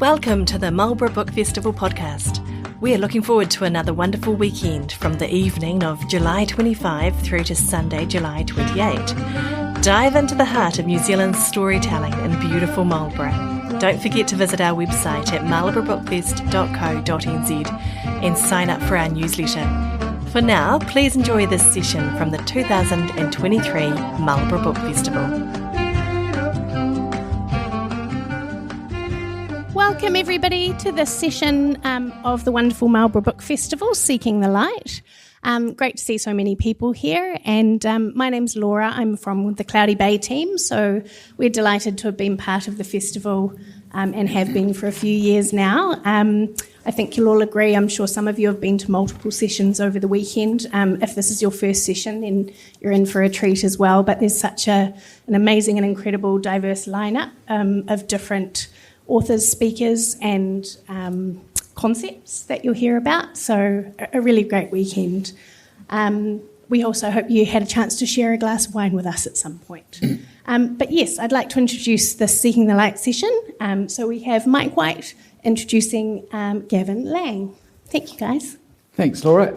Welcome to the Marlborough Book Festival podcast. We are looking forward to another wonderful weekend from the evening of July 25 through to Sunday, July 28. Dive into the heart of New Zealand's storytelling in beautiful Marlborough. Don't forget to visit our website at marlboroughbookfest.co.nz and sign up for our newsletter. For now, please enjoy this session from the 2023 Marlborough Book Festival. Welcome everybody to this session of the wonderful Marlborough Book Festival, Seeking the Light. Great to see so many people here, and my name's Laura. I'm from the Cloudy Bay team, so we're delighted to have been part of the festival and have been for a few years now. I think you'll all agree, I'm sure some of you have been to multiple sessions over the weekend. If this is your first session, then you're in for a treat as well, but there's such an amazing and incredible diverse lineup of different authors, speakers and concepts that you'll hear about, so a really great weekend. We also hope you had a chance to share a glass of wine with us at some point. But yes, I'd like to introduce the Seeking the Light session. So we have Mike White introducing Gavin Lang. Thank you, guys. Thanks, Laura.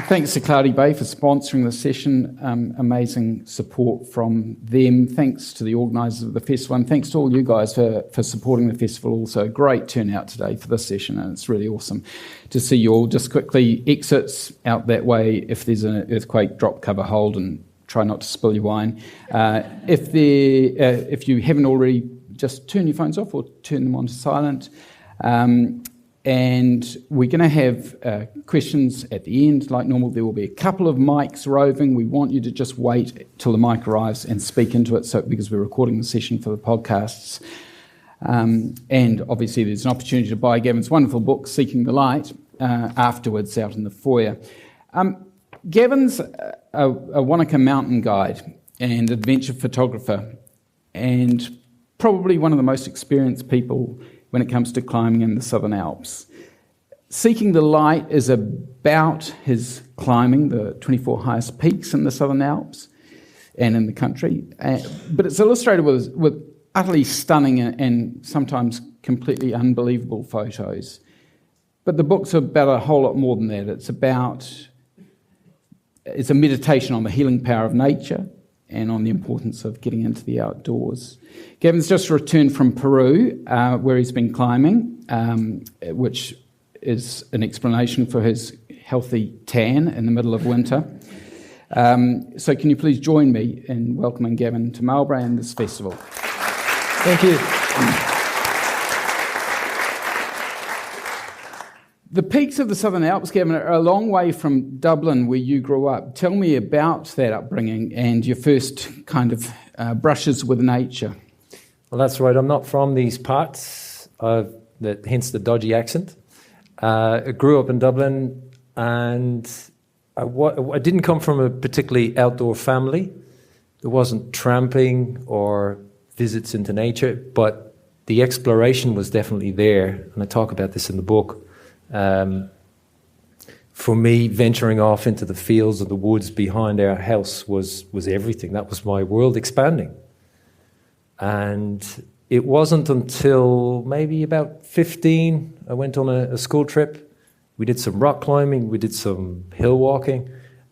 Thanks to Cloudy Bay for sponsoring the session. Amazing support from them. Thanks to the organisers of the festival, and thanks to all you guys for supporting the festival also. Great turnout today for this session, and it's really awesome to see you all. Just quickly, exits out that way. If there's an earthquake, drop, cover, hold, and try not to spill your wine. If you haven't already, just turn your phones off or turn them on to silent. And we're going to have questions at the end. Like normal, there will be a couple of mics roving. We want you to just wait till the mic arrives and speak into it, because we're recording the session for the podcasts. And obviously there's an opportunity to buy Gavin's wonderful book, Seeking the Light, afterwards out in the foyer. Gavin's a Wanaka mountain guide and adventure photographer, and probably one of the most experienced people when it comes to climbing in the Southern Alps. Seeking the Light is about his climbing the 24 highest peaks in the Southern Alps and in the country, but it's illustrated with utterly stunning and sometimes completely unbelievable photos. But the book's about a whole lot more than that. It's a meditation on the healing power of nature and on the importance of getting into the outdoors. Gavin's just returned from Peru, where he's been climbing, which is an explanation for his healthy tan in the middle of winter. So can you please join me in welcoming Gavin to Marlborough and this festival? Thank you. The peaks of the Southern Alps, Gavin, are a long way from Dublin, where you grew up. Tell me about that upbringing and your first kind of brushes with nature. Well, that's right. I'm not from these parts, hence the dodgy accent. I grew up in Dublin, and I didn't come from a particularly outdoor family. There wasn't tramping or visits into nature, but the exploration was definitely there, and I talk about this in the book. For me, venturing off into the fields of the woods behind our house was everything. That was my world expanding. And it wasn't until maybe about 15, I went on a school trip. We did some rock climbing, we did some hill walking,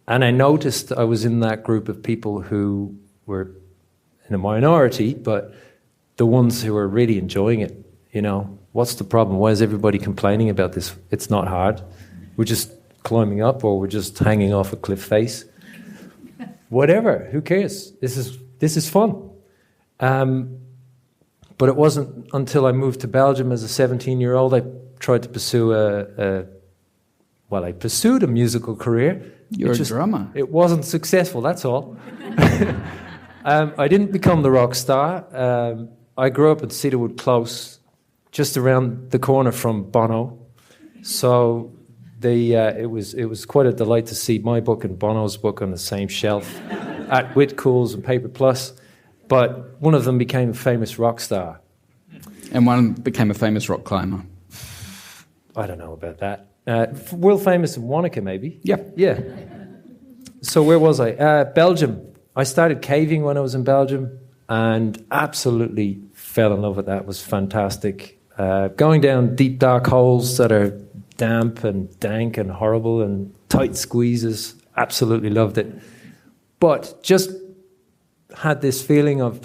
and I noticed I was in that group of people who were in a minority, but the ones who were really enjoying it. What's the problem? Why is everybody complaining about this? It's not hard. We're just climbing up, or we're just hanging off a cliff face. Whatever, who cares? This is fun. But it wasn't until I moved to Belgium as a 17-year-old I tried to pursue I pursued a musical career. You're a drummer. It wasn't successful, that's all. I didn't become the rock star. I grew up at Cedarwood Close, just around the corner from Bono. So it was quite a delight to see my book and Bono's book on the same shelf at Whitcoulls and Paper Plus. But one of them became a famous rock star. And one became a famous rock climber. I don't know about that. World famous in Wanaka, maybe? Yeah. So where was I? Belgium. I started caving when I was in Belgium. and absolutely fell in love with that. It was fantastic. Going down deep, dark holes that are damp and dank and horrible and tight squeezes, absolutely loved it. But just had this feeling of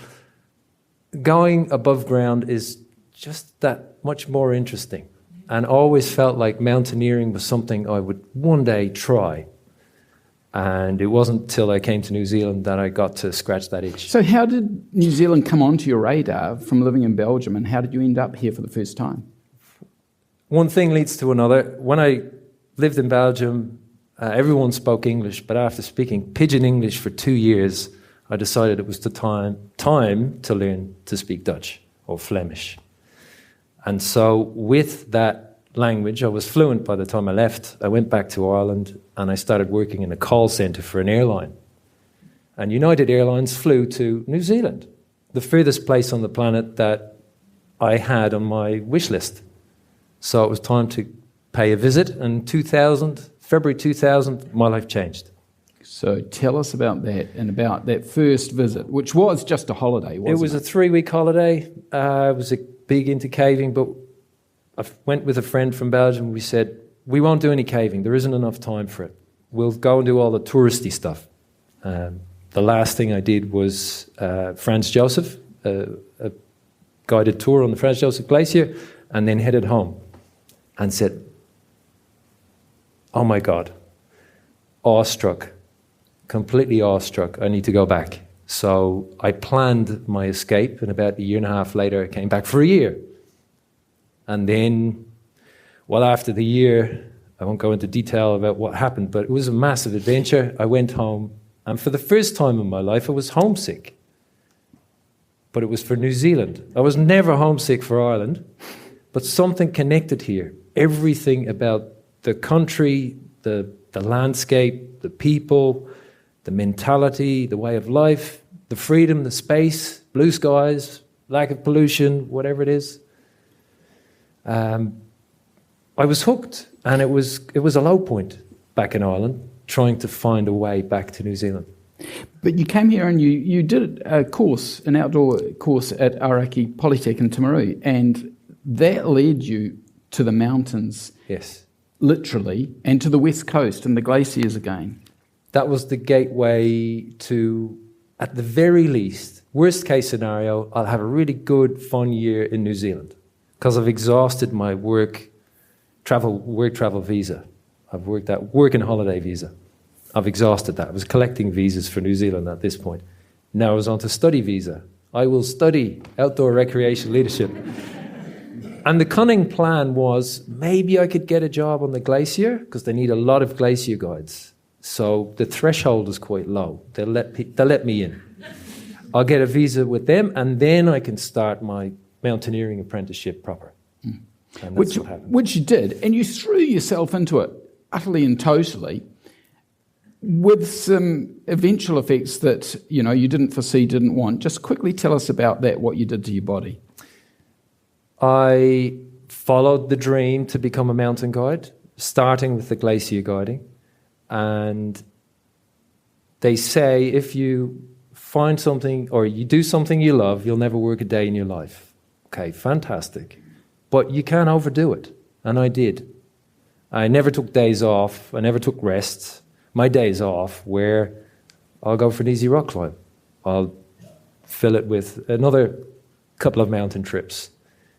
going above ground is just that much more interesting, and always felt like mountaineering was something I would one day try. And it wasn't until I came to New Zealand that I got to scratch that itch. So how did New Zealand come onto your radar from living in Belgium, and how did you end up here for the first time? One thing leads to another. When I lived in Belgium, everyone spoke English, but after speaking pidgin English for 2 years, I decided it was the time to learn to speak Dutch or Flemish. And so with that language, I was fluent by the time I left. I went back to Ireland and I started working in a call centre for an airline. And United Airlines flew to New Zealand, the furthest place on the planet that I had on my wish list. So it was time to pay a visit, and February 2000, my life changed. So tell us about that, and about that first visit, which was just a holiday, wasn't it? It was a 3-week holiday. I was big into caving, but I went with a friend from Belgium. We said, we won't do any caving. There isn't enough time for it. We'll go and do all the touristy stuff. The last thing I did was Franz Josef, a guided tour on the Franz Josef Glacier, and then headed home and said, oh my God, awestruck, completely awestruck. I need to go back. So I planned my escape, and about a year and a half later, I came back for a year. And then, well, after the year, I won't go into detail about what happened, but it was a massive adventure. I went home, and for the first time in my life, I was homesick. But it was for New Zealand. I was never homesick for Ireland, but something connected here. Everything about the country, the landscape, the people, the mentality, the way of life, the freedom, the space, blue skies, lack of pollution, whatever it is. I was hooked, and it was a low point back in Ireland, trying to find a way back to New Zealand. But you came here and you did a course, an outdoor course at Aotearoa Polytech in Timaru, and that led you to the mountains. Yes. Literally, and to the west coast and the glaciers again. That was the gateway to, at the very least, worst case scenario, I'll have a really good, fun year in New Zealand, because I've exhausted my work travel visa. I've worked that work and holiday visa. I've exhausted that. I was collecting visas for New Zealand at this point. Now I was on to study visa. I will study outdoor recreation leadership. And the cunning plan was, maybe I could get a job on the glacier, because they need a lot of glacier guides. So the threshold is quite low. They'll let me in. I'll get a visa with them, and then I can start my mountaineering apprenticeship proper. And that's what happened. Which you did, and you threw yourself into it utterly and totally, with some eventual effects that you didn't foresee, didn't want. Just quickly tell us about that, what you did to your body. I followed the dream to become a mountain guide, starting with the glacier guiding. And they say if you find something or you do something you love, you'll never work a day in your life. Okay, fantastic. But you can't overdo it. And I did. I never took days off. I never took rests. My days off where I'll go for an easy rock climb. I'll fill it with another couple of mountain trips.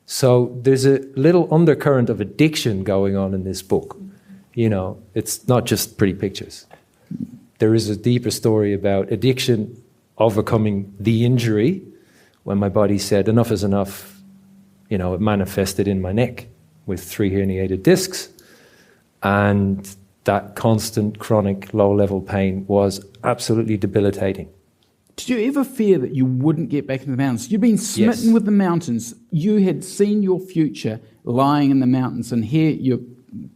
So there's a little undercurrent of addiction going on in this book. It's not just pretty pictures. There is a deeper story about addiction overcoming the injury. When my body said enough is enough, it manifested in my neck with 3 herniated discs. And that constant, chronic, low-level pain was absolutely debilitating. Did you ever fear that you wouldn't get back into the mountains? You'd been smitten with the mountains. You had seen your future lying in the mountains, and here your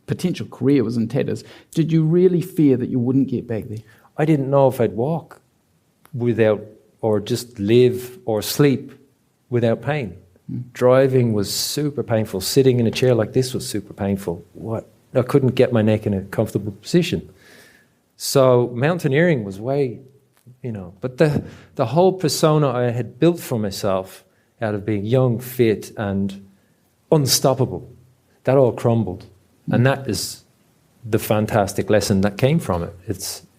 potential career was in tatters. Did you really fear that you wouldn't get back there? I didn't know if I'd walk without, or just live or sleep without pain. Driving was super painful. Sitting in a chair like this was super painful. I couldn't get my neck in a comfortable position. So mountaineering was way But the whole persona I had built for myself out of being young, fit, and unstoppable, that all crumbled. And that is the fantastic lesson that came from it.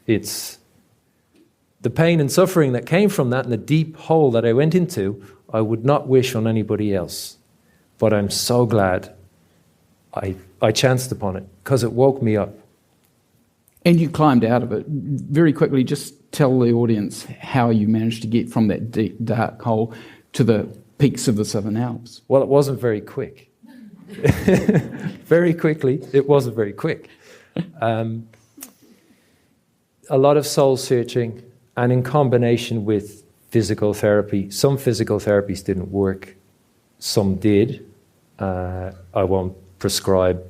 It's the pain and suffering that came from that and the deep hole that I went into, I would not wish on anybody else. But I'm so glad I chanced upon it, because it woke me up. And you climbed out of it. Very quickly, just tell the audience how you managed to get from that deep, dark hole to the peaks of the Southern Alps. Well, it wasn't very quick. Very quickly, it wasn't very quick. A lot of soul searching, and in combination with physical therapy. Some physical therapies didn't work, some did. I won't prescribe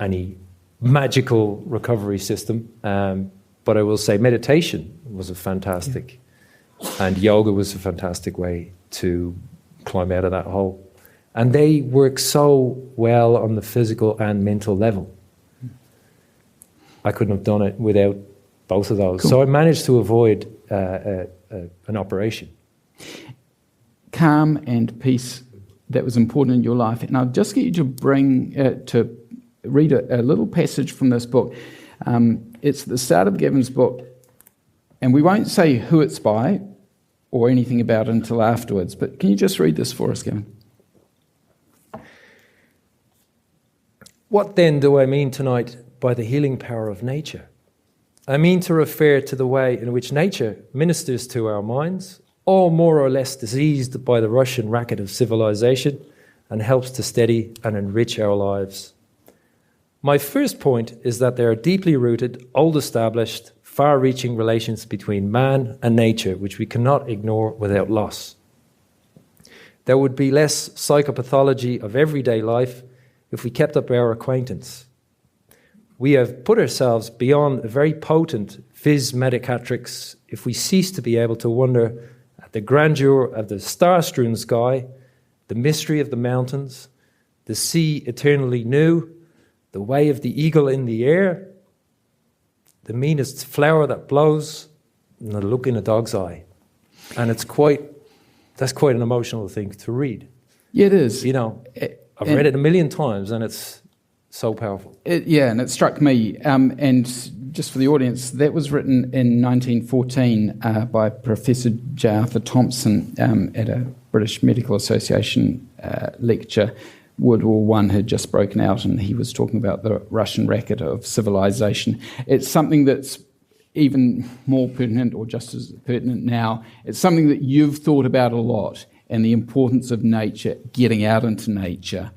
any magical recovery system, but I will say meditation was a fantastic, and yoga was a fantastic way to climb out of that hole. And they work so well on the physical and mental level. I couldn't have done it without both of those. Cool. So I managed to avoid an operation. Calm and peace, that was important in your life. And I'll just get you to read a little passage from this book. It's the start of Gavin's book, and we won't say who it's by or anything about it until afterwards, but can you just read this for us, Gavin? What then do I mean tonight by the healing power of nature? I mean to refer to the way in which nature ministers to our minds, all more or less diseased by the rush and racket of civilization, and helps to steady and enrich our lives. My first point is that there are deeply rooted, old-established, far-reaching relations between man and nature which we cannot ignore without loss. There would be less psychopathology of everyday life if we kept up our acquaintance. We have put ourselves beyond a very potent vis medicatrix if we cease to be able to wonder at the grandeur of the star-strewn sky, the mystery of the mountains, the sea eternally new, the way of the eagle in the air, the meanest flower that blows, and the look in a dog's eye. And that's quite an emotional thing to read. Yeah, it is. I've read it a million times, and it's so powerful. And it struck me. And just for the audience, that was written in 1914 by Professor J. Arthur Thompson at a British Medical Association lecture. World War I had just broken out, and he was talking about the Russian racket of civilization. It's something that's even more pertinent, or just as pertinent now. It's something that you've thought about a lot, and the importance of nature, getting out into nature.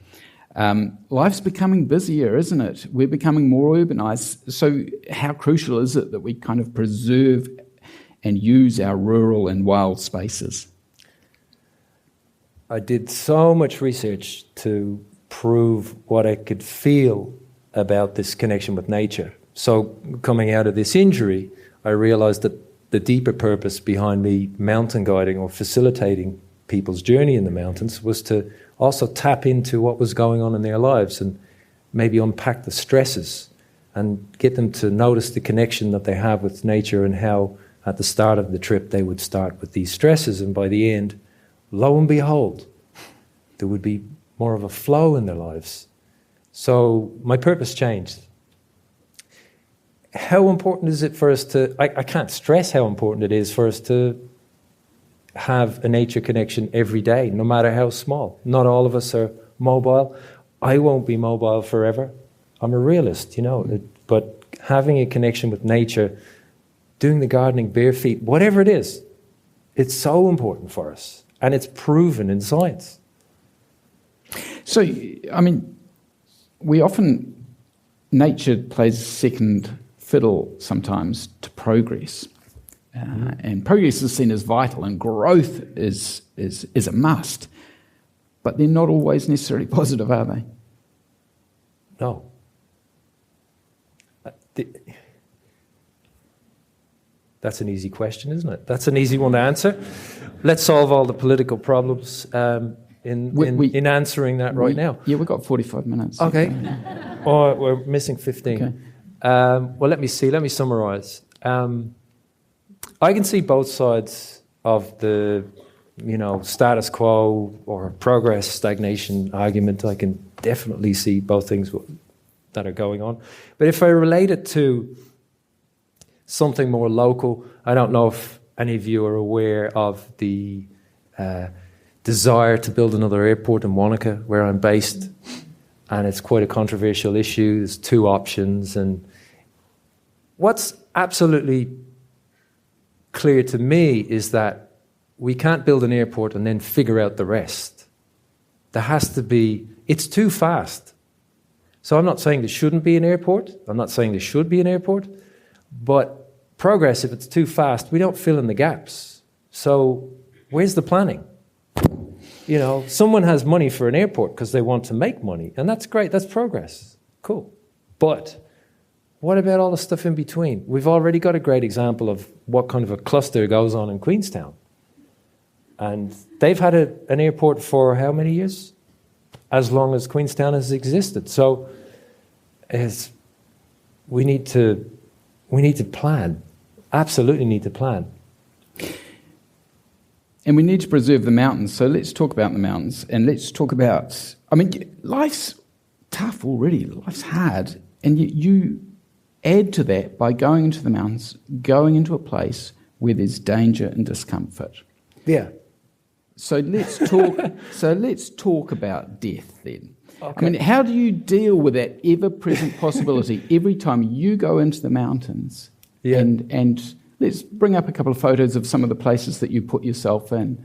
Life's becoming busier, isn't it? We're becoming more urbanised. So how crucial is it that we kind of preserve and use our rural and wild spaces? I did so much research to prove what I could feel about this connection with nature. So coming out of this injury, I realised that the deeper purpose behind me mountain guiding or facilitating people's journey in the mountains was to also tap into what was going on in their lives and maybe unpack the stresses and get them to notice the connection that they have with nature, and how at the start of the trip they would start with these stresses, and by the end, lo and behold, there would be more of a flow in their lives. So my purpose changed. How important is it for us to, I can't stress how important it is for us to have a nature connection every day, no matter how small. Not all of us are mobile. I won't be mobile forever. I'm a realist, but having a connection with nature, doing the gardening bare feet, whatever it is, it's so important for us. And it's proven in science. So, nature plays second fiddle sometimes to progress. And progress is seen as vital, and growth is a must. But they're not always necessarily positive, are they? No. That's an easy question, isn't it? That's an easy one to answer. Let's solve all the political problems in answering that right now. Yeah, we've got 45 minutes. Okay. Or we're missing 15. Okay. Well, let me see. Let me summarise. I can see both sides of the, status quo or progress, stagnation argument. I can definitely see both things that are going on. But if I relate it to something more local, I don't know if any of you are aware of the desire to build another airport in Wanaka, where I'm based, and it's quite a controversial issue. There's two options, and what's absolutely clear to me is that we can't build an airport and then figure out the rest. There has to be, it's too fast. So I'm not saying there shouldn't be an airport. I'm not saying there should be an airport. But progress, if it's too fast, we don't fill in the gaps. So where's the planning? Someone has money for an airport because they want to make money. And that's great. That's progress. Cool. But what about all the stuff in between? We've already got a great example of what kind of a cluster goes on in Queenstown. And they've had an airport for how many years? As long as Queenstown has existed. So we need to plan. Absolutely need to plan. And we need to preserve the mountains. So let's talk about the mountains. And let's talk about, life's tough already. Life's hard. And you add to that by going into the mountains, going into a place where there's danger and discomfort. Yeah. So let's talk. Let's talk about death then. Okay. How do you deal with that ever-present possibility every time you go into the mountains? Yeah. And let's bring up a couple of photos of some of the places that you put yourself in.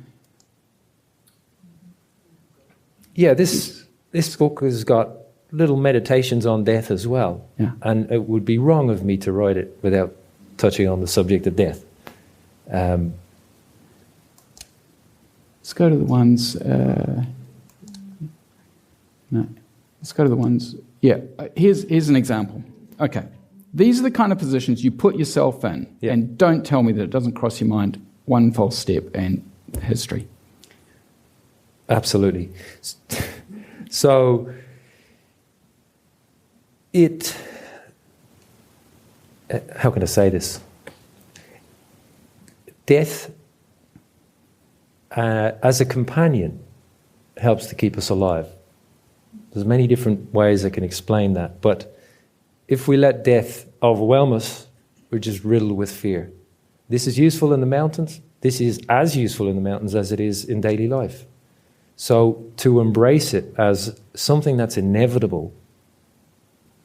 Yeah, this book has got little meditations on death as well. Yeah. And it would be wrong of me to write it without touching on the subject of death. Let's go to the ones... No, let's go to the ones... Yeah, here's an example. Okay, these are the kind of positions you put yourself in, yeah. And don't tell me that it doesn't cross your mind one false step and history. Absolutely. So... how can I say this? Death, as a companion, helps to keep us alive. There's many different ways I can explain that, but if we let death overwhelm us, we're just riddled with fear. This is useful in the mountains. This is as useful in the mountains as it is in daily life. So to embrace it as something that's inevitable,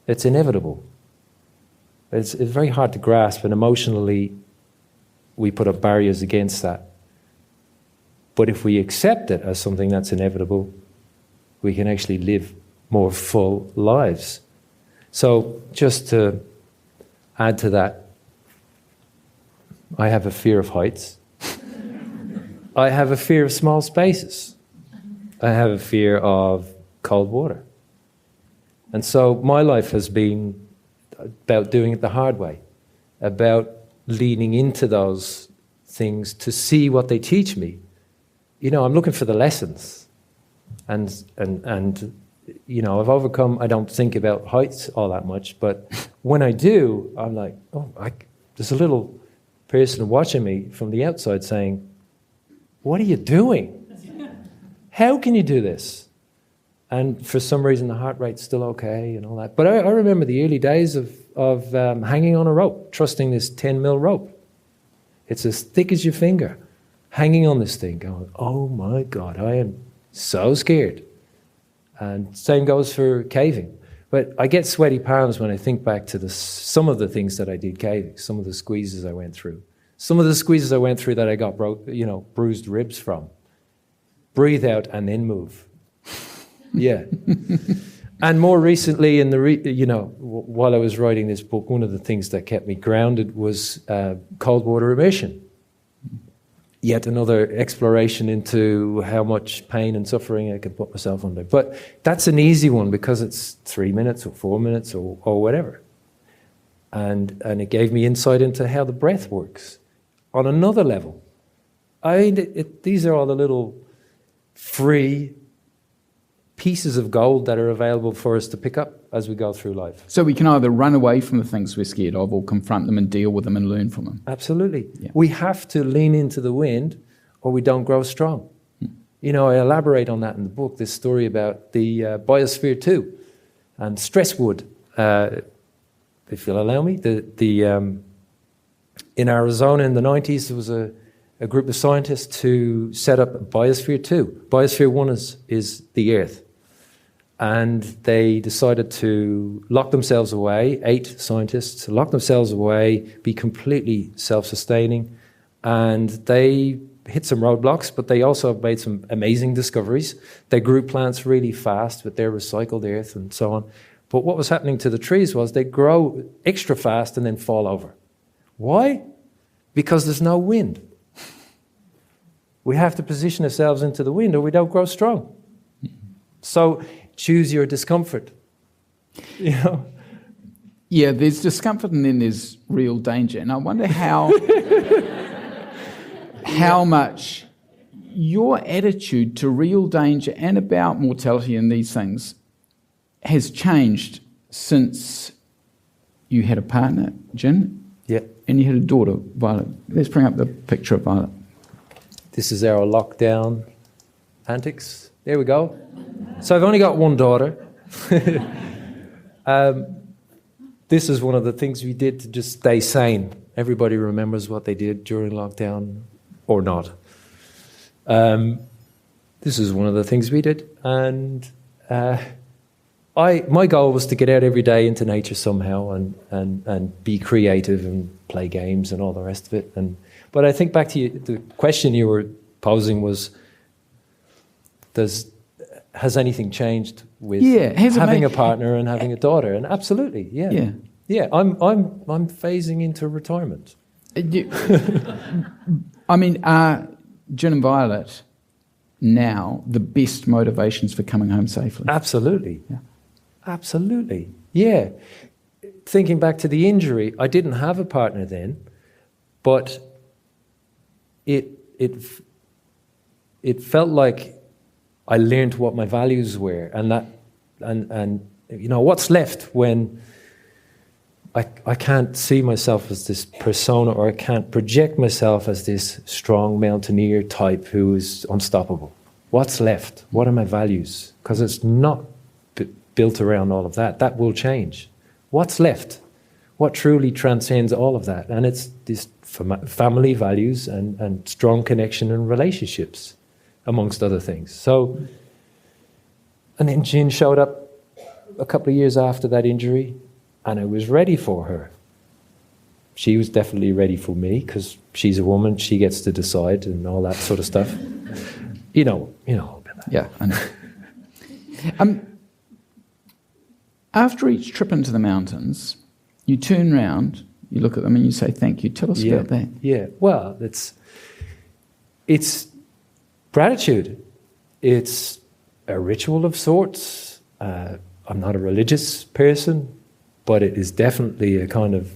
it's inevitable. It's very hard to grasp, and emotionally we put up barriers against that. But if we accept it as something that's inevitable, we can actually live more full lives. So just to add to that, I have a fear of heights. I have a fear of small spaces. I have a fear of cold water. And so my life has been about doing it the hard way, about leaning into those things to see what they teach me. I'm looking for the lessons. And I've overcome, I don't think about heights all that much, but when I do, I'm like, there's a little person watching me from the outside saying, what are you doing? How can you do this? And for some reason, the heart rate's still okay and all that. But I remember the early days of hanging on a rope, trusting this 10 mil rope. It's as thick as your finger, hanging on this thing, going, oh my God, I am so scared. And same goes for caving. But I get sweaty palms when I think back to some of the things that I did caving, some of the squeezes I went through. Some of the squeezes I went through that I got bruised ribs from. Breathe out and then move. Yeah. And more recently, while I was writing this book, one of the things that kept me grounded was cold water immersion. Yet another exploration into how much pain and suffering I can put myself under. But that's an easy one because it's 3 minutes or 4 minutes or whatever. And it gave me insight into how the breath works on another level. These are all the little free pieces of gold that are available for us to pick up as we go through life. So we can either run away from the things we're scared of or confront them and deal with them and learn from them. Absolutely. Yeah. We have to lean into the wind or we don't grow strong. You know, I elaborate on that in the book, this story about the Biosphere 2 and Stresswood, if you'll allow me. In Arizona in the 90s, there was a group of scientists who set up Biosphere 2. Biosphere 1 is the Earth. And they decided to lock themselves away, 8 scientists, lock themselves away, be completely self-sustaining. And they hit some roadblocks, but they also have made some amazing discoveries. They grew plants really fast with their recycled earth and so on. But what was happening to the trees was they grow extra fast and then fall over. Why? Because there's no wind. We have to position ourselves into the wind or we don't grow strong. So choose your discomfort. You know? Yeah, there's discomfort and then there's real danger. And I wonder how much your attitude to real danger and about mortality and these things has changed since you had a partner, Jen, Yeah. and you had a daughter, Violet. Let's bring up the picture of Violet. This is our lockdown antics. There we go. So I've only got one daughter. This is one of the things we did to just stay sane. Everybody remembers what they did during lockdown or not. This is one of the things we did. And my goal was to get out every day into nature somehow and be creative and play games and all the rest of it. But I think back to you, the question you were posing was, has anything changed with having a partner and having a daughter? And absolutely, yeah. I'm phasing into retirement. I mean, are Jen and Violet now the best motivations for coming home safely? Absolutely. Yeah. Absolutely. Yeah. Thinking back to the injury, I didn't have a partner then, but it felt like I learned what my values were, and you know what's left when I can't see myself as this persona, or I can't project myself as this strong mountaineer type who is unstoppable. What's left? What are my values? Because it's not built around all of that. That will change. What's left? What truly transcends all of that? And it's this family values and strong connection and relationships, amongst other things. So, and then Jean showed up a couple of years after that injury, and I was ready for her. She was definitely ready for me, because she's a woman, she gets to decide and all that sort of stuff. You know about that. Yeah, I know. After each trip into the mountains, you turn round, you look at them and you say thank you. Tell us about that. Yeah, well, it's gratitude. It's a ritual of sorts. I'm not a religious person, but it is definitely a kind of,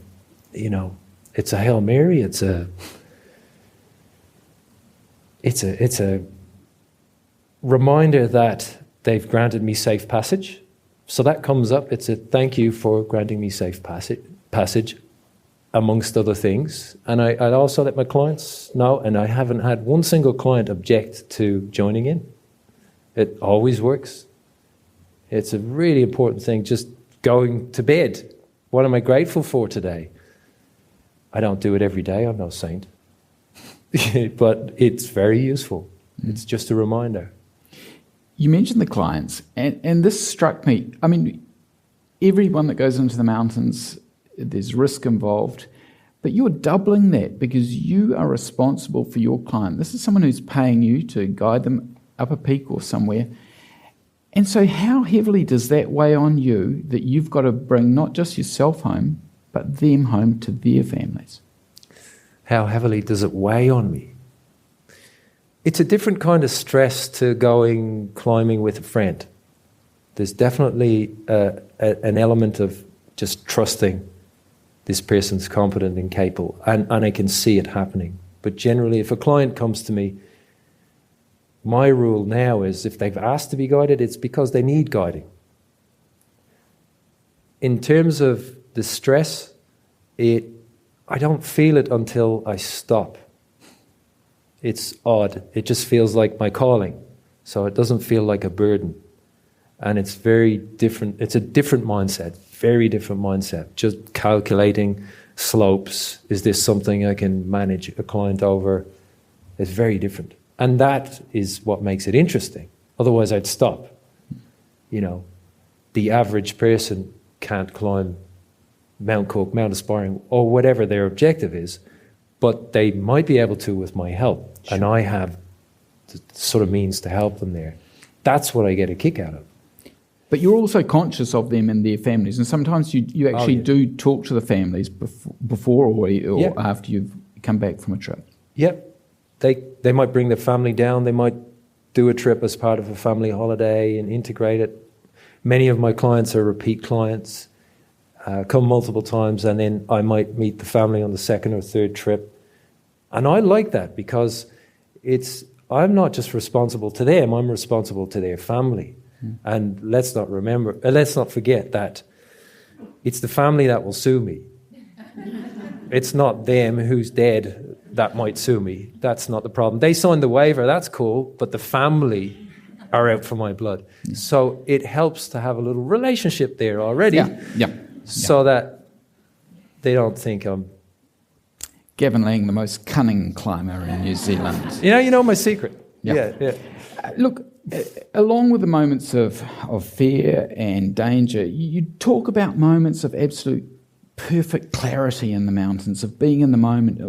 it's a Hail Mary. It's a reminder that they've granted me safe passage. So that comes up. It's a thank you for granting me safe passage, amongst other things. And I also let my clients know, and I haven't had one single client object to joining in. It always works. It's a really important thing, just going to bed. What am I grateful for today? I don't do it every day, I'm no saint. But it's very useful. It's just a reminder. You mentioned the clients, and this struck me. I mean, everyone that goes into the mountains, there's risk involved, but you're doubling that because you are responsible for your client. This is someone who's paying you to guide them up a peak or somewhere. And so how heavily does that weigh on you that you've got to bring not just yourself home, but them home to their families? How heavily does it weigh on me? It's a different kind of stress to going climbing with a friend. There's definitely an element of just trusting this person's competent and capable, and I can see it happening. But generally, if a client comes to me, my rule now is if they've asked to be guided, it's because they need guiding. In terms of the stress, I don't feel it until I stop. It's odd. It just feels like my calling. So it doesn't feel like a burden. And it's very different. It's a different mindset, very different mindset. Just calculating slopes. Is this something I can manage a client over? It's very different. And that is what makes it interesting. Otherwise, I'd stop. You know, the average person can't climb Mount Cook, Mount Aspiring, or whatever their objective is, but they might be able to with my help. Sure. And I have the sort of means to help them there. That's what I get a kick out of. But you're also conscious of them and their families, and sometimes you actually do talk to the families before or after you've come back from a trip. Yep. They might bring their family down. They might do a trip as part of a family holiday and integrate it. Many of my clients are repeat clients, come multiple times, and then I might meet the family on the second or third trip. And I like that because I'm not just responsible to them, I'm responsible to their family. And let's not forget that it's the family that will sue me. It's not them who's dead that might sue me. That's not the problem. They signed the waiver, that's cool, but the family are out for my blood. Yeah. So it helps to have a little relationship there already. So that they don't think I'm... Gavin Lang, the most cunning climber in New Zealand. You know my secret. Yeah. Look, along with the moments of fear and danger, you talk about moments of absolute perfect clarity in the mountains, of being in the moment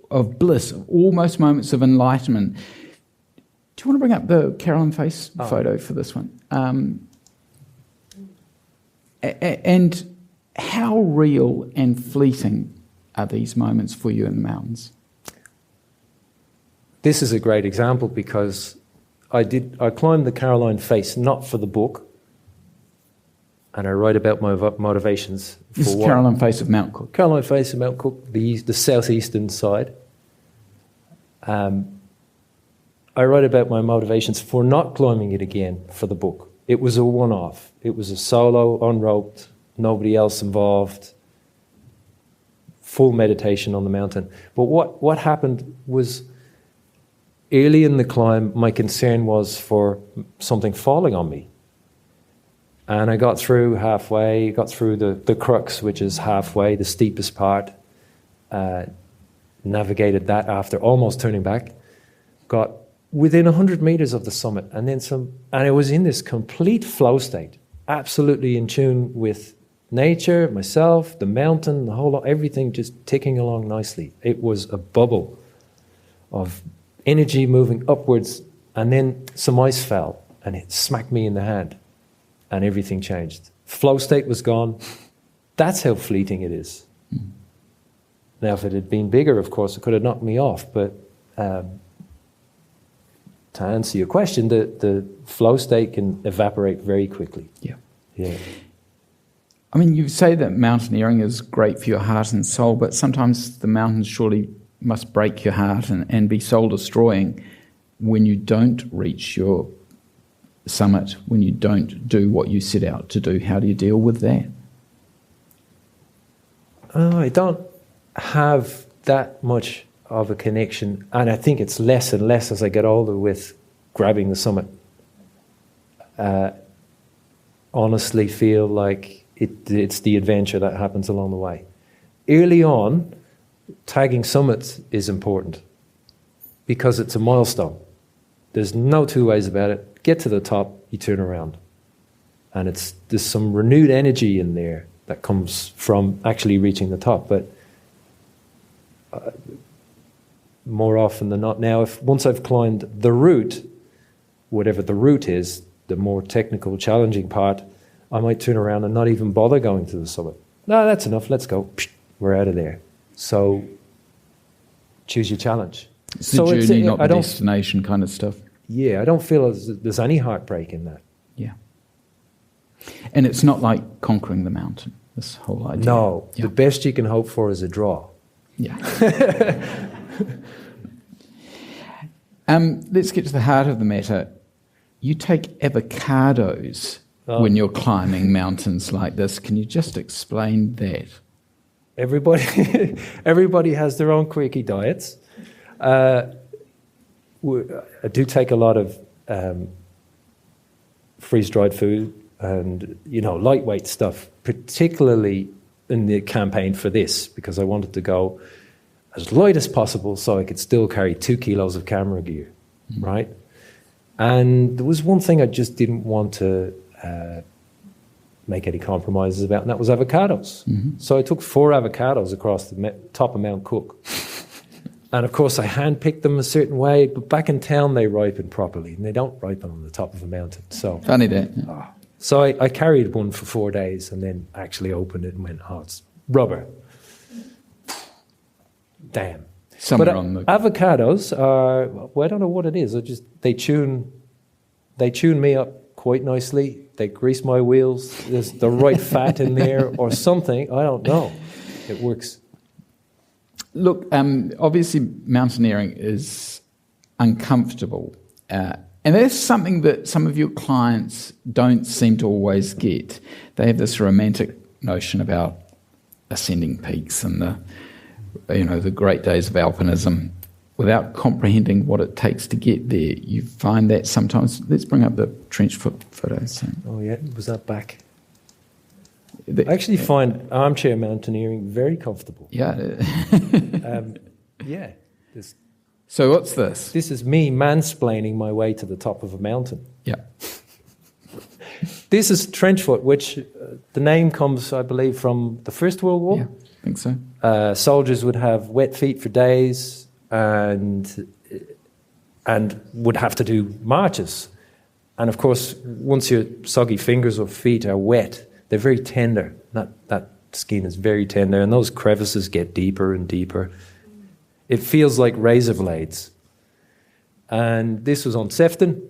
of bliss, almost moments of enlightenment. Do you want to bring up the Carolyn Face photo for this one? And how real and fleeting are these moments for you in the mountains? This is a great example because I climbed the Caroline Face not for the book, and I write about my motivations. This is Caroline Face of Mount Cook. Caroline Face of Mount Cook, the southeastern side. I write about my motivations for not climbing it again for the book. It was a one-off. It was a solo, unroped, nobody else involved, full meditation on the mountain. But what happened was, early in the climb, my concern was for something falling on me. And I got through halfway, got through the crux, which is halfway, the steepest part, navigated that after almost turning back, got within 100 meters of the summit, and then some, and I was in this complete flow state, absolutely in tune with nature, myself, the mountain, the whole lot, everything just ticking along nicely. It was a bubble of energy moving upwards, and then some ice fell, and it smacked me in the hand, and everything changed. Flow state was gone. That's how fleeting it is. Now, if it had been bigger, of course, it could have knocked me off, but to answer your question, the flow state can evaporate very quickly. Yeah. I mean, you say that mountaineering is great for your heart and soul, but sometimes the mountains surely must break your heart and be soul-destroying when you don't reach your summit, when you don't do what you set out to do. How do you deal with that? I don't have that much of a connection, and I think it's less and less as I get older with grabbing the summit. Honestly feel like it's the adventure that happens along the way. Early on, tagging summits is important because it's a milestone. There's no two ways about it. Get to the top, you turn around. And there's some renewed energy in there that comes from actually reaching the top. But more often than not now, once I've climbed the route, whatever the route is, the more technical, challenging part, I might turn around and not even bother going to the summit. No, that's enough, let's go. We're out of there. So choose your challenge. It's the journey, not the destination kind of stuff. Yeah, I don't feel there's any heartbreak in that. Yeah. And it's not like conquering the mountain, this whole idea. No, the best you can hope for is a draw. Yeah. Let's get to the heart of the matter. You take avocados when you're climbing mountains like this. Can you just explain that? Everybody has their own quirky diets. I do take a lot of freeze-dried food and, lightweight stuff, particularly in the campaign for this, because I wanted to go as light as possible so I could still carry 2 kilos of camera gear, right? And there was one thing I just didn't want to make any compromises about, and that was avocados. Mm-hmm. So I took 4 avocados across the top of Mount Cook. And of course I hand-picked them a certain way, but back in town they ripen properly, and they don't ripen on the top of a mountain. So funny that. Yeah. So I carried one for 4 days and then actually opened it and went, it's rubber. Damn. Somewhere on the... avocados are, I don't know what it is. They tune me up quite nicely. They grease my wheels. There's the right fat in there or something. I don't know. It works. Look, obviously mountaineering is uncomfortable. And that's something that some of your clients don't seem to always get. They have this romantic notion about ascending peaks and the great days of alpinism without comprehending what it takes to get there. You find that sometimes... Let's bring up the trench foot photos. Oh, yeah. Was that back? I actually find armchair mountaineering very comfortable. Yeah. Yeah. So what's this? This is me mansplaining my way to the top of a mountain. Yeah. This is trench foot, which the name comes, I believe, from the First World War. Yeah, I think so. Soldiers would have wet feet for days and would have to do marches. And of course, once your soggy fingers or feet are wet, they're very tender. That skin is very tender, and those crevices get deeper and deeper. It feels like razor blades. And this was on Sefton,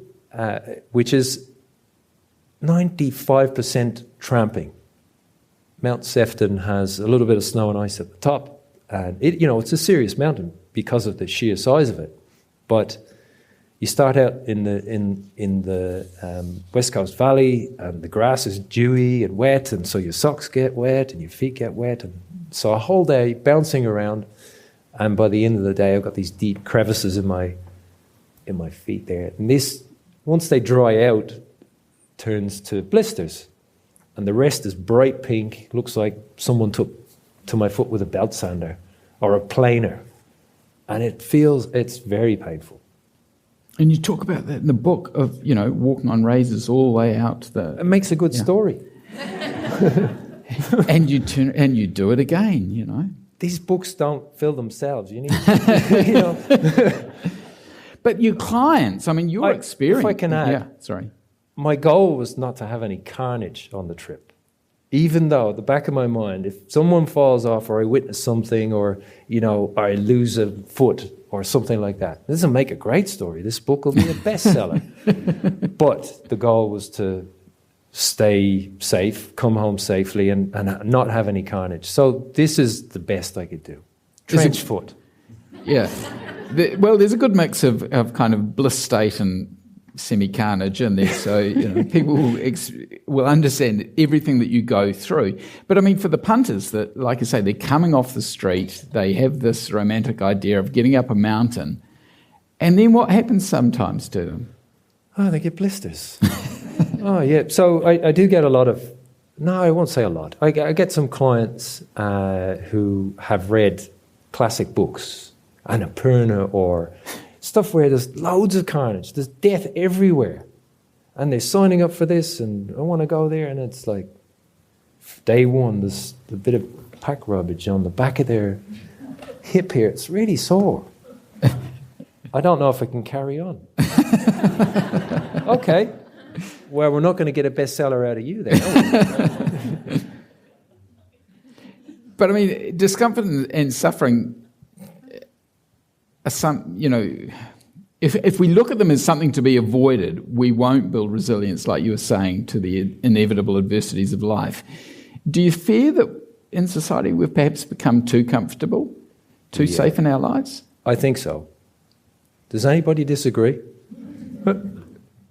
which is 95% tramping. Mount Sefton has a little bit of snow and ice at the top. And it's a serious mountain because of the sheer size of it. But you start out in the West Coast Valley, and the grass is dewy and wet, and so your socks get wet and your feet get wet. And so a whole day bouncing around. And by the end of the day, I've got these deep crevices in my feet there. And this, once they dry out, turns to blisters. And the rest is bright pink. Looks like someone took to my foot with a belt sander or a planer. And it's very painful. And you talk about that in the book of, walking on razors all the way out to the... It makes a good story. And you do it again, These books don't fill themselves. You need, But your clients, your experience. If I can add, yeah, sorry. My goal was not to have any carnage on the trip. Even though, at the back of my mind, if someone falls off or I witness something or, I lose a foot or something like that, this will make a great story. This book will be a bestseller. But the goal was to stay safe, come home safely, and not have any carnage. So this is the best I could do. Trench foot. Yeah. There's a good mix of kind of bliss state and semi-carnage in there, so people will understand everything that you go through. But for the punters that, like I say, they're coming off the street, they have this romantic idea of getting up a mountain, and then what happens sometimes to them? Oh, they get blisters. Oh, yeah. So I do get a lot of... No, I won't say a lot. I get some clients who have read classic books, Annapurna or stuff where there's loads of carnage, there's death everywhere. And they're signing up for this and I want to go there. And it's like, day one, there's a bit of pack rubbish on the back of their hip here. It's really sore. I don't know if I can carry on. Okay. Well, we're not going to get a bestseller out of you there, are we? But discomfort and suffering are some, if we look at them as something to be avoided, we won't build resilience, like you were saying, to the inevitable adversities of life. Do you fear that in society we've perhaps become too comfortable, too safe in our lives? I think so. Does anybody disagree?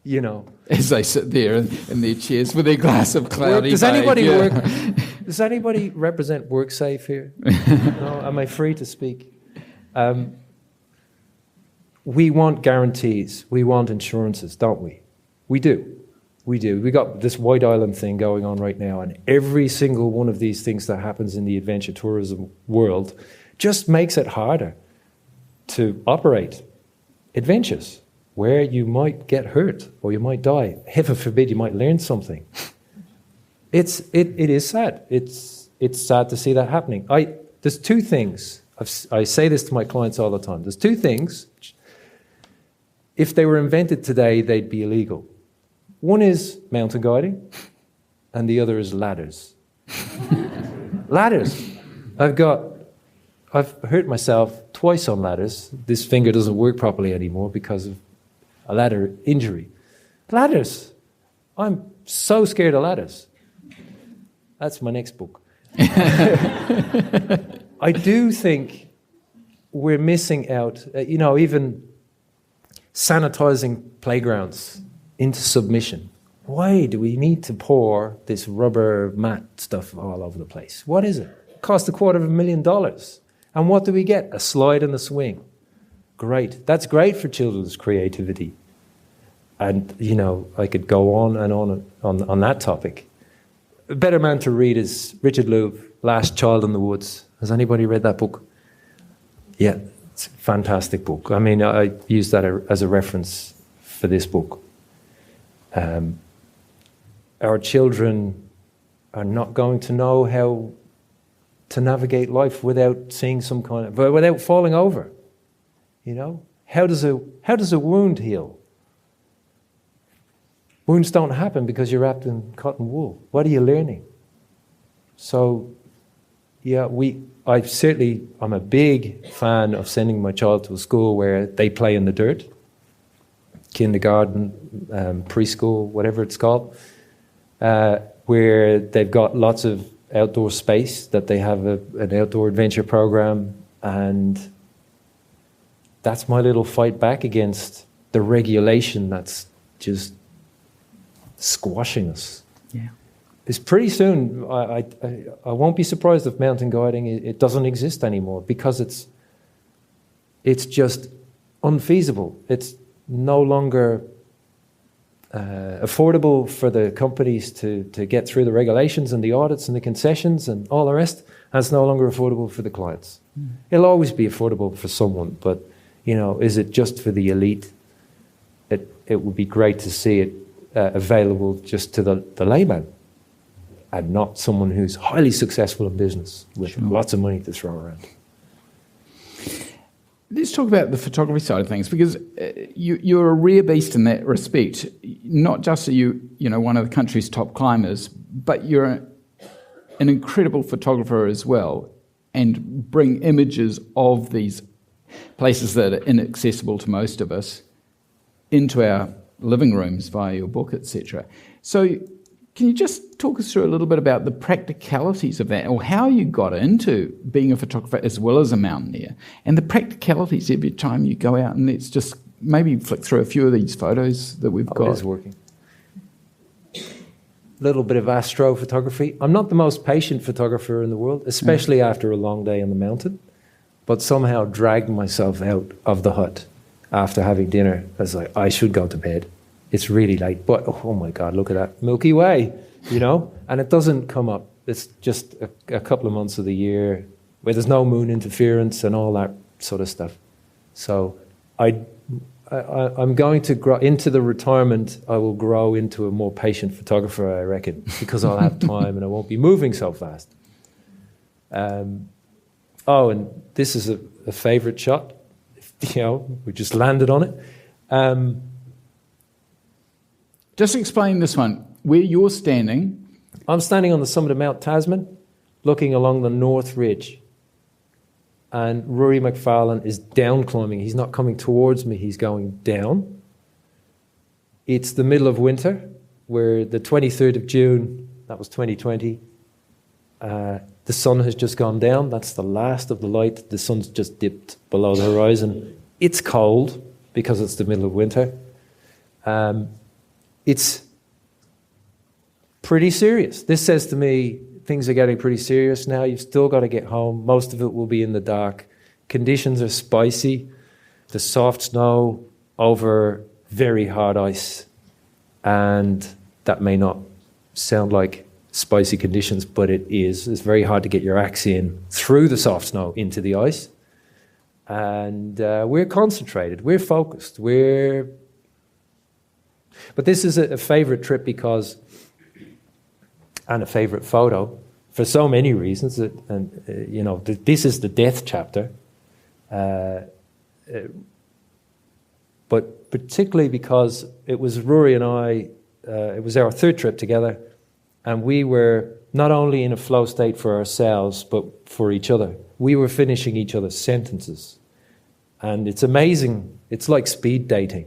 You know. As they sit there in their chairs with their glass of cloudy Does bay, anybody yeah. work? Does anybody represent WorkSafe here? No? Am I free to speak? We want guarantees. We want insurances, don't we? We do. We do. We got this White Island thing going on right now, and every single one of these things that happens in the adventure tourism world just makes it harder to operate adventures where you might get hurt or you might die. Heaven forbid you might learn something. It is sad. It's sad to see that happening. There's two things. I say this to my clients all the time. There's two things. If they were invented today, they'd be illegal. One is mountain guiding, and the other is ladders. Ladders. I've hurt myself twice on ladders. This finger doesn't work properly anymore because of a ladder injury. Ladders. I'm so scared of ladders. That's my next book. I do think we're missing out, even sanitizing playgrounds into submission. Why do we need to pour this rubber mat stuff all over the place? What is it? It costs $250,000. And what do we get? A slide and a swing. Great. That's great for children's creativity. And, I could go on and on that topic. A better man to read is Richard Louv, Last Child in the Woods. Has anybody read that book? Yeah, it's a fantastic book. I mean, I use that as a reference for this book. Our children are not going to know how to navigate life without seeing without falling over. How does a wound heal? Wounds don't happen because you're wrapped in cotton wool. What are you learning? So, yeah, I'm a big fan of sending my child to a school where they play in the dirt. Kindergarten, preschool, whatever it's called, where they've got lots of outdoor space, that they have an outdoor adventure program, and that's my little fight back against the regulation that's just squashing us. Yeah. It's pretty soon, I won't be surprised if mountain guiding, it doesn't exist anymore, because it's just unfeasible. It's no longer affordable for the companies to get through the regulations and the audits and the concessions and all the rest, and it's no longer affordable for the clients. It'll always be affordable for someone, but is it just for the elite? It would be great to see it available just to the layman, and not someone who's highly successful in business with lots of money to throw around. Let's talk about the photography side of things, because you're a rare beast in that respect. Not just are you one of the country's top climbers, but you're an incredible photographer as well, and bring images of these places that are inaccessible to most of us into our living rooms via your book, etc. So can you just talk us through a little bit about the practicalities of that, or how you got into being a photographer as well as a mountaineer, and the practicalities every time you go out? And let's just maybe flick through a few of these photos that we've got. It is working. A little bit of astrophotography. I'm not the most patient photographer in the world, especially after a long day on the mountain, but somehow dragged myself out of the hut after having dinner. I was like, I should go to bed. It's really late, but oh my God, look at that Milky Way, and it doesn't come up. It's just a couple of months of the year where there's no moon interference and all that sort of stuff. So I'm going to grow into the retirement. I will grow into a more patient photographer, I reckon, because I'll have time and I won't be moving so fast. And this is a favorite shot. We just landed on it. Just explain this one. Where you're standing. I'm standing on the summit of Mount Tasman, looking along the North Ridge. And Rory McFarlane is down climbing. He's not coming towards me, he's going down. It's the middle of winter, where the 23rd of June, that was 2020, the sun has just gone down. That's the last of the light. The sun's just dipped below the horizon. It's cold. because it's the middle of winter. It's pretty serious. This says to me, things are getting pretty serious now. You've still got to get home. Most of it will be in the dark. Conditions are spicy. The soft snow over very hard ice. And that may not sound like spicy conditions, but it is. It's very hard to get your axe in through the soft snow into the ice. And we're concentrated. We're focused. But this is a favourite trip because, and a favourite photo, for so many reasons. This is the death chapter. But particularly because it was Rory and I, it was our third trip together, and we were not only in a flow state for ourselves, but for each other. We were finishing each other's sentences. And it's amazing. It's like speed dating.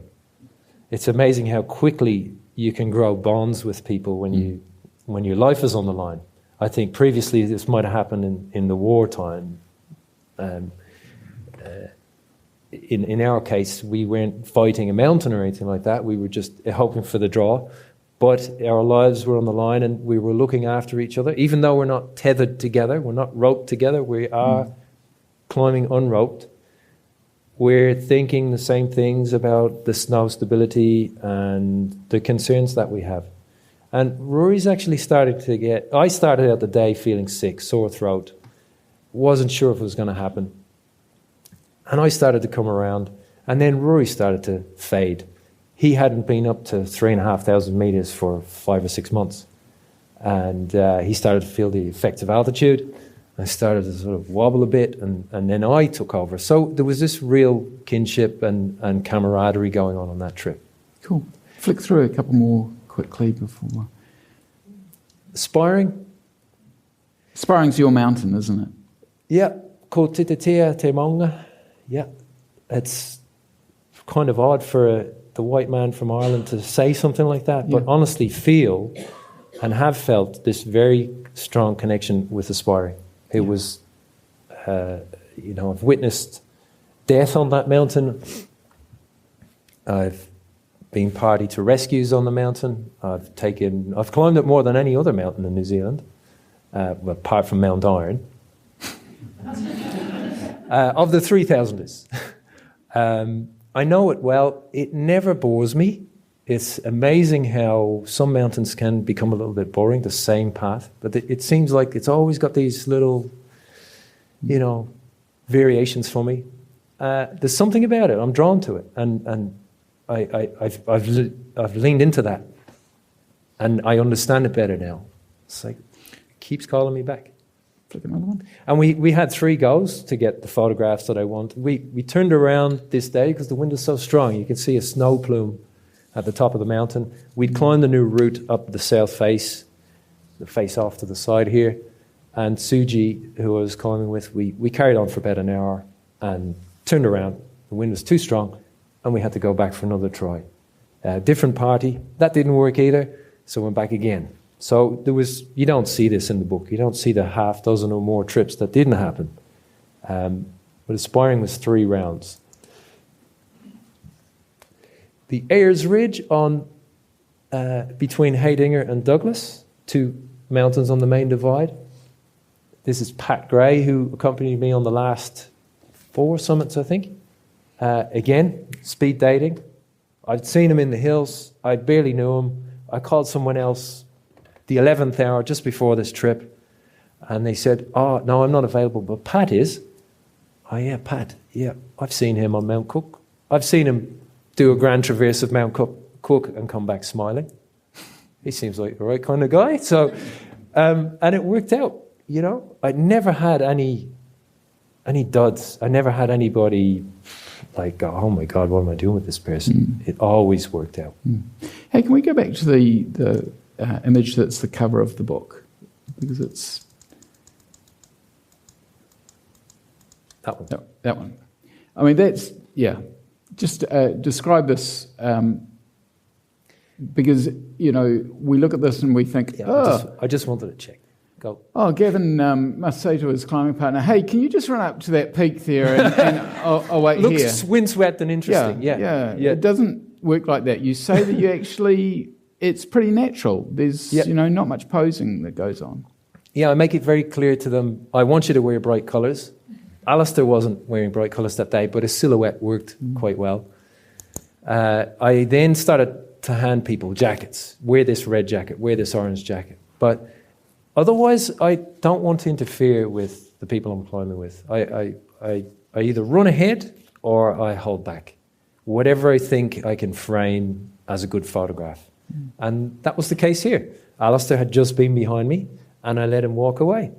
It's amazing how quickly you can grow bonds with people when your life is on the line. I think previously this might have happened in the wartime. In our case, we weren't fighting a mountain or anything like that. We were just hoping for the draw. But our lives were on the line and we were looking after each other. Even though we're not tethered together, we're not roped together, we are climbing unroped. We're thinking the same things about the snow stability and the concerns that we have. And Rory's actually I started out the day feeling sick, sore throat, wasn't sure if it was going to happen. And I started to come around, and then Rory started to fade. He hadn't been up to 3,500 meters for 5 or 6 months. And he started to feel the effects of altitude. I started to sort of wobble a bit, and then I took over. So there was this real kinship and camaraderie going on that trip. Cool. Flick through a couple more quickly before... Aspiring? Aspiring's your mountain, isn't it? Yeah. Ko Titatea Te Maunga. Yeah. It's kind of odd for the white man from Ireland to say something like that, but honestly feel and have felt this very strong connection with aspiring. It was, I've witnessed death on that mountain. I've been party to rescues on the mountain. I've climbed it more than any other mountain in New Zealand, apart from Mount Iron. Of the 3,000ers. I know it well. It never bores me. It's amazing how some mountains can become a little bit boring, the same path. But it seems like it's always got these little, variations for me. There's something about it. I'm drawn to it. And I've leaned into that. And I understand it better now. It's like, it keeps calling me back. Flick another one. And we had 3 goes to get the photographs that I wanted. We turned around this day because the wind is so strong. You can see a snow plume at the top of the mountain. We'd climbed the new route up the south face, the face off to the side here. And Suji, who I was climbing with, we carried on for about an hour and turned around. The wind was too strong and we had to go back for another try. Different party. That didn't work either, so went back again. So you don't see this in the book. You don't see the half dozen or more trips that didn't happen. But aspiring was 3 rounds. The Ayers Ridge between Haydinger and Douglas, 2 mountains on the main divide. This is Pat Gray, who accompanied me on the last 4 summits, I think. Again, speed dating. I'd seen him in the hills. I barely knew him. I called someone else the 11th hour just before this trip, and they said, "Oh, no, I'm not available, but Pat is." "Oh, yeah, Pat. Yeah, I've seen him on Mount Cook. I've seen him do a grand traverse of Mount Cook and come back smiling. He seems like the right kind of guy." So, and it worked out, I never had any duds. I never had anybody like, "Oh my God, what am I doing with this person?" It always worked out. Hey, can we go back to the image that's the cover of the book? Because it's... That one. No, that one. I mean, that's... Yeah. Just describe this, because, we look at this and we think, I just wanted to check. Go. Oh, Gavin must say to his climbing partner, "Hey, can you just run up to that peak there and I'll wait here." Looks windswept and interesting. Yeah. It doesn't work like that. You say that you actually, it's pretty natural. There's, not much posing that goes on. Yeah, I make it very clear to them, I want you to wear bright colours. Alistair wasn't wearing bright colours that day, but his silhouette worked quite well. I then started to hand people jackets. Wear this red jacket, wear this orange jacket. But otherwise, I don't want to interfere with the people I'm climbing with. I either run ahead or I hold back. Whatever I think I can frame as a good photograph. And that was the case here. Alistair had just been behind me, and I let him walk away.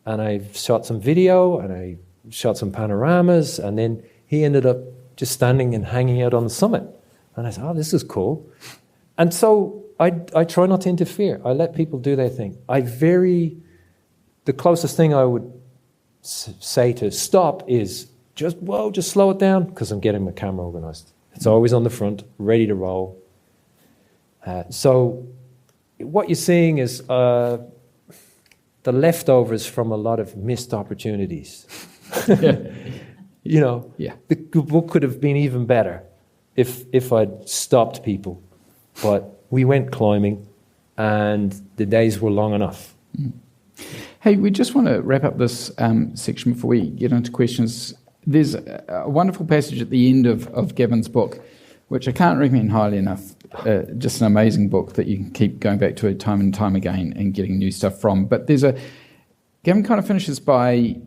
And I shot some video, and I shot some panoramas, and then he ended up just standing and hanging out on the summit. And I said, oh, this is cool. And so I try not to interfere. I let people do their thing. The closest thing I would say to stop is just slow it down, because I'm getting my camera organised. It's always on the front, ready to roll. So what you're seeing is the leftovers from a lot of missed opportunities. The book could have been even better if I'd stopped people. But we went climbing, and the days were long enough. Hey, we just want to wrap up this section before we get into questions. There's a wonderful passage at the end of Gavin's book, which I can't recommend highly enough. Just an amazing book that you can keep going back to time and time again and getting new stuff from. But Gavin kind of finishes by,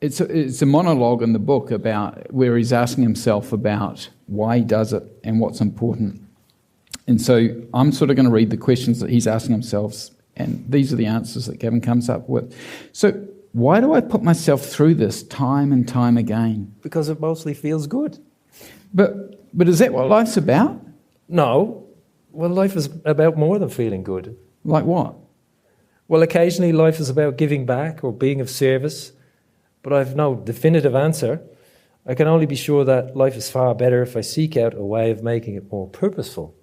it's a monologue in the book about where he's asking himself about why he does it and what's important. And so I'm sort of going to read the questions that he's asking himself, and these are the answers that Gavin comes up with. So why do I put myself through this time and time again? Because it mostly feels good. But is that what life's about? No. Well, life is about more than feeling good. Like what? Well, occasionally life is about giving back or being of service, but I've no definitive answer. I can only be sure that life is far better if I seek out a way of making it more purposeful.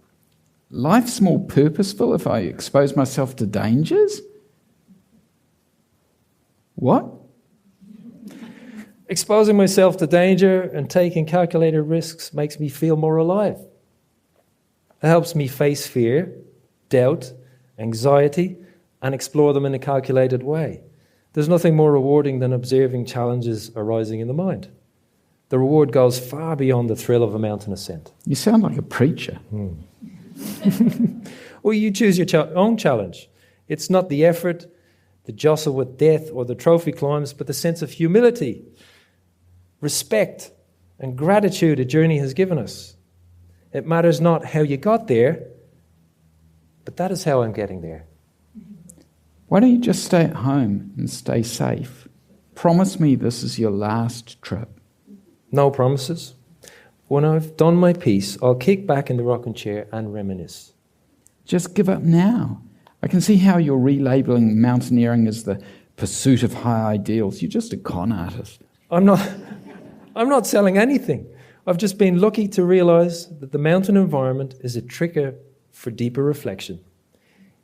Life's more purposeful if I expose myself to dangers? What? Exposing myself to danger and taking calculated risks makes me feel more alive. It helps me face fear, doubt, anxiety, and explore them in a calculated way. There's nothing more rewarding than observing challenges arising in the mind. The reward goes far beyond the thrill of a mountain ascent. You sound like a preacher. Well, you choose your own challenge. It's not the effort, the jostle with death, or the trophy climbs, but the sense of humility, respect, and gratitude a journey has given us. It matters not how you got there, but that is how I'm getting there. Why don't you just stay at home and stay safe? Promise me this is your last trip. No promises. When I've done my piece, I'll kick back in the rocking chair and reminisce. Just give up now. I can see how you're relabeling mountaineering as the pursuit of high ideals. You're just a con artist. I'm not selling anything. I've just been lucky to realise that the mountain environment is a trigger for deeper reflection.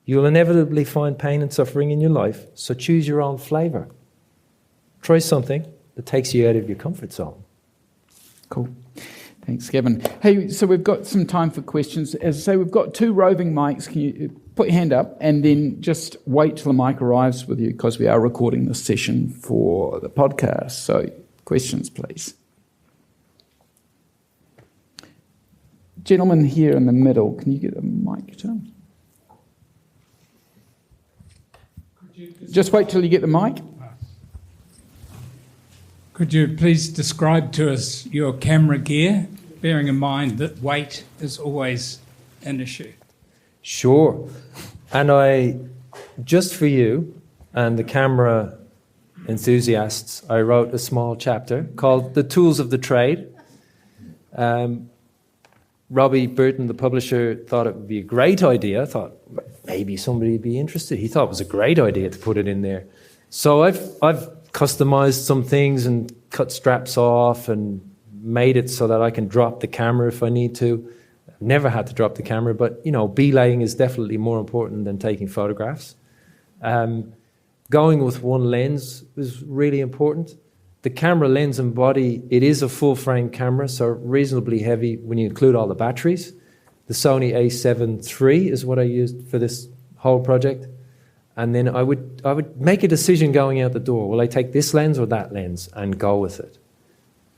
You'll inevitably find pain and suffering in your life, so choose your own flavour. Try something that takes you out of your comfort zone. Cool. Thanks, Gavin. Hey, so we've got some time for questions. As I say, we've got 2 roving mics. Can you put your hand up and then just wait till the mic arrives with you, because we are recording this session for the podcast. So questions, please. Gentleman here in the middle, can you get a mic to him? Just wait till you get the mic. Could you please describe to us your camera gear, bearing in mind that weight is always an issue? Sure. And just for you and the camera enthusiasts, I wrote a small chapter called The Tools of the Trade. Robbie Burton, the publisher, thought it would be a great idea. I thought maybe somebody would be interested. He thought it was a great idea to put it in there. So I've customized some things and cut straps off and made it so that I can drop the camera if I need to. I've never had to drop the camera, but belaying is definitely more important than taking photographs. Going with one lens is really important. The camera lens and body, it is a full frame camera, so reasonably heavy when you include all the batteries. The Sony a7 III is what I used for this whole project. And then I would make a decision going out the door. Will I take this lens or that lens and go with it?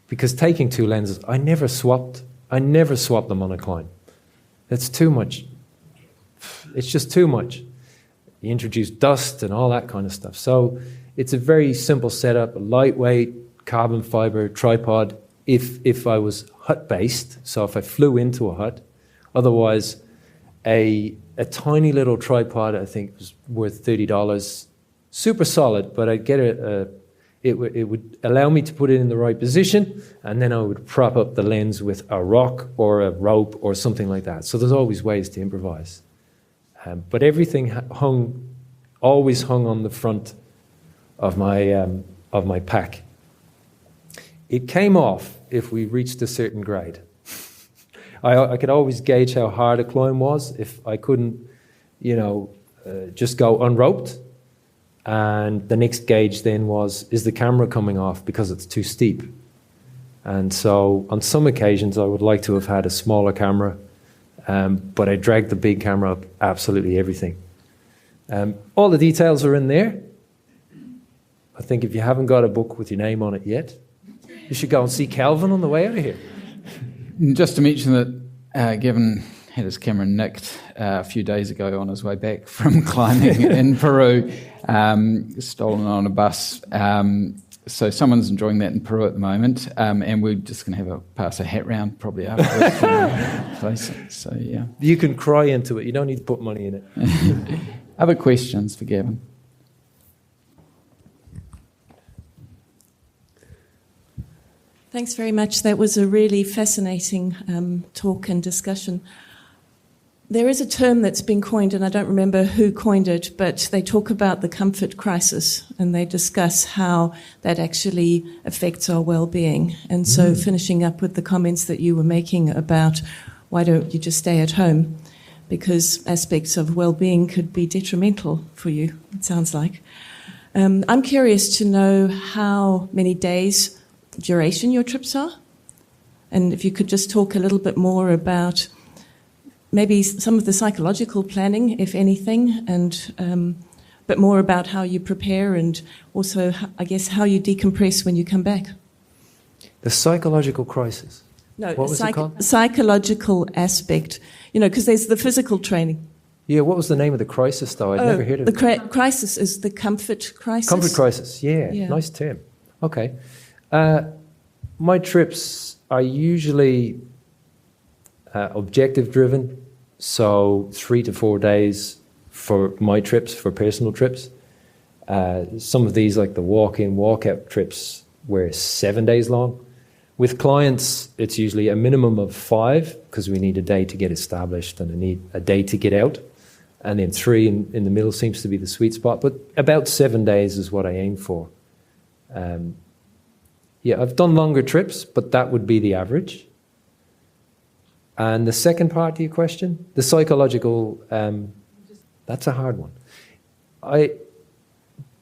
Because taking two lenses, I never swapped them on a climb. It's too much. It's just too much. You introduce dust and all that kind of stuff. So it's a very simple setup, a lightweight carbon fiber tripod if I was hut-based, so if I flew into a hut. Otherwise, a tiny little tripod, I think, was worth $30. Super solid, but I'd get it would allow me to put it in the right position, and then I would prop up the lens with a rock or a rope or something like that. So there's always ways to improvise. But everything always hung on the front of my pack. It came off if we reached a certain grade. I could always gauge how hard a climb was if I couldn't, just go unroped. And the next gauge then was, is the camera coming off because it's too steep? And so on some occasions I would like to have had a smaller camera, but I dragged the big camera up absolutely everything. All the details are in there. I think if you haven't got a book with your name on it yet, you should go and see Calvin on the way out of here. Just to mention that Gavin had his camera nicked a few days ago on his way back from climbing in Peru, stolen on a bus. So someone's enjoying that in Peru at the moment, and we're just going to pass a hat round probably afterwards. So yeah, you can cry into it. You don't need to put money in it. Other questions for Gavin? Thanks very much. That was a really fascinating talk and discussion. There is a term that's been coined, and I don't remember who coined it, but they talk about the comfort crisis, and they discuss how that actually affects our well-being. And so finishing up with the comments that you were making about why don't you just stay at home, because aspects of well-being could be detrimental for you, it sounds like. I'm curious to know how many days duration your trips are, and if you could just talk a little bit more about maybe some of the psychological planning, if anything, and but more about how you prepare and also, I guess, how you decompress when you come back. The psychological crisis. No, what was it called? Psychological aspect. Because there's the physical training. Yeah, what was the name of the crisis, though? I'd never heard of it. The crisis is the comfort crisis. Comfort crisis, yeah. Nice term. Okay. My trips are usually objective-driven, so 3 to 4 days for my trips, for personal trips. Some of these, like the walk-in, walk-out trips, were 7 days long. With clients, it's usually a minimum of 5, because we need a day to get established and I need a day to get out. And then 3 in the middle seems to be the sweet spot, but about 7 days is what I aim for. Yeah, I've done longer trips, but that would be the average. And the second part of your question, the psychological, that's a hard one.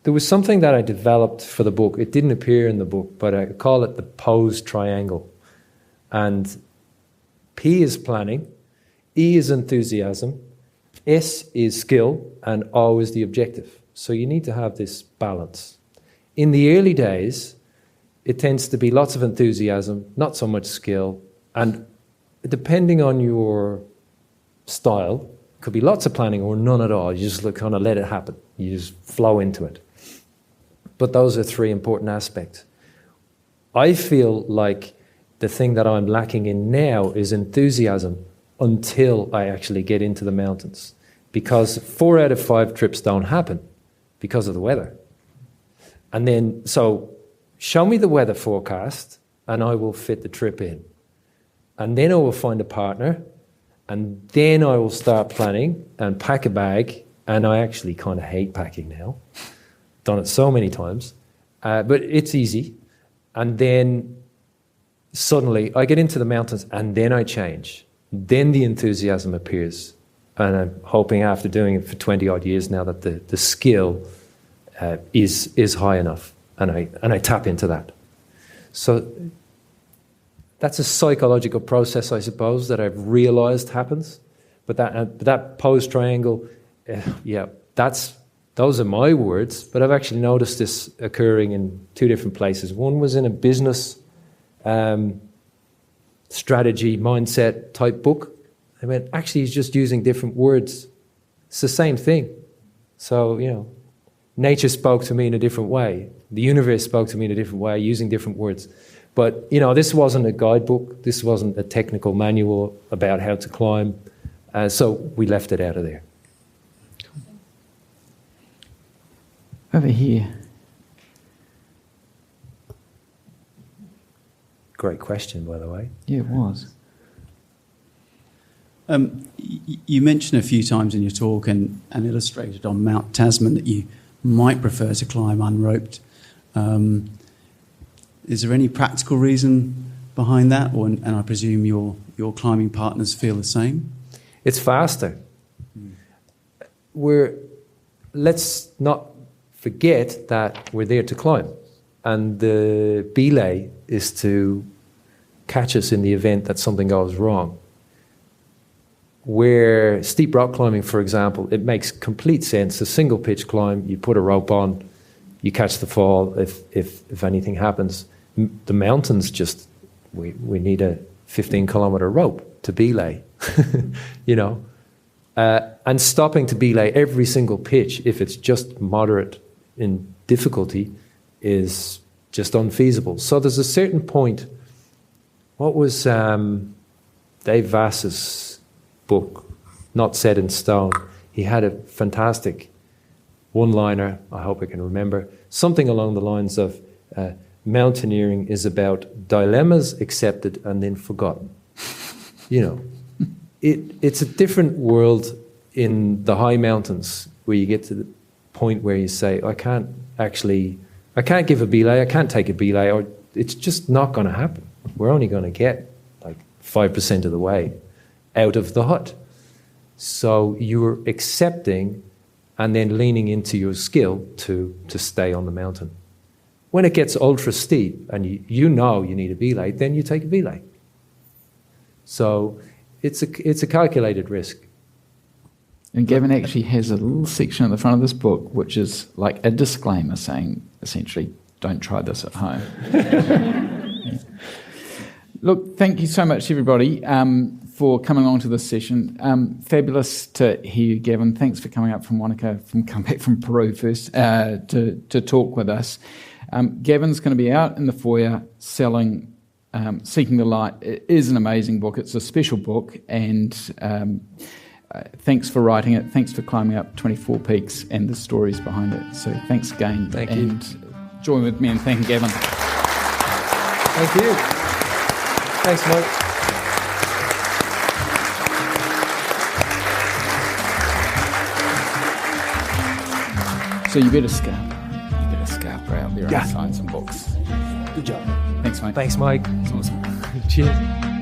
There was something that I developed for the book. It didn't appear in the book, but I call it the pose triangle. And P is planning, E is enthusiasm, S is skill, and O is the objective. So you need to have this balance. In the early days, it tends to be lots of enthusiasm, not so much skill, and depending on your style, it could be lots of planning or none at all. You just kind of let it happen. You just flow into it. But those are 3 important aspects. I feel like the thing that I'm lacking in now is enthusiasm until I actually get into the mountains. Because 4 out of 5 trips don't happen because of the weather. And then, so show me the weather forecast and I will fit the trip in. And then I will find a partner, and then I will start planning and pack a bag. And I actually kind of hate packing now. Done it so many times, but it's easy. And then suddenly I get into the mountains and then I change. Then the enthusiasm appears. And I'm hoping after doing it for 20 odd years now that the skill is high enough, and I tap into that. So that's a psychological process, I suppose, that I've realised happens. But that pose triangle, those are my words. But I've actually noticed this occurring in two different places. One was in a business strategy mindset type book. I went, actually, he's just using different words. It's the same thing. So, nature spoke to me in a different way. The universe spoke to me in a different way, using different words. But, this wasn't a guidebook. This wasn't a technical manual about how to climb. So we left it out of there. Over here. Great question, by the way. Yeah, it was. You mentioned a few times in your talk and illustrated on Mount Tasman that you might prefer to climb unroped. Is there any practical reason behind that? And I presume your climbing partners feel the same? It's faster. Let's not forget that we're there to climb. And the belay is to catch us in the event that something goes wrong. Where steep rock climbing, for example, it makes complete sense. A single pitch climb, you put a rope on, you catch the fall if anything happens. The mountains we need a 15-kilometre rope to belay, and stopping to belay every single pitch, if it's just moderate in difficulty, is just unfeasible. So there's a certain point. What was Dave Vass's book, Not Set in Stone? He had a fantastic one-liner, I hope I can remember, something along the lines of mountaineering is about dilemmas accepted and then forgotten. It's a different world in the high mountains where you get to the point where you say, I can't give a belay, I can't take a belay, or it's just not going to happen. We're only going to get like 5% of the way out of the hut. So you're accepting and then leaning into your skill to stay on the mountain. When it gets ultra steep and you need a belay, then you take a belay. So it's a calculated risk. And Gavin actually has a little section at the front of this book which is like a disclaimer saying, essentially, don't try this at home. Yeah. Look, thank you so much, everybody, for coming along to this session. Fabulous to hear you, Gavin. Thanks for coming up from Wanaka, come back from Peru first, to talk with us. Gavin's going to be out in the foyer selling Seeking the Light. It is an amazing book. It's a special book, and thanks for writing it. Thanks for climbing up 24 peaks and the stories behind it. So thanks again. Thank you. And join with me in thanking Gavin. Thank you. Thanks, Mike. So you better scarper out there and sign some books. Good job. Thanks, mate. Thanks, Mike. It's awesome. Cheers.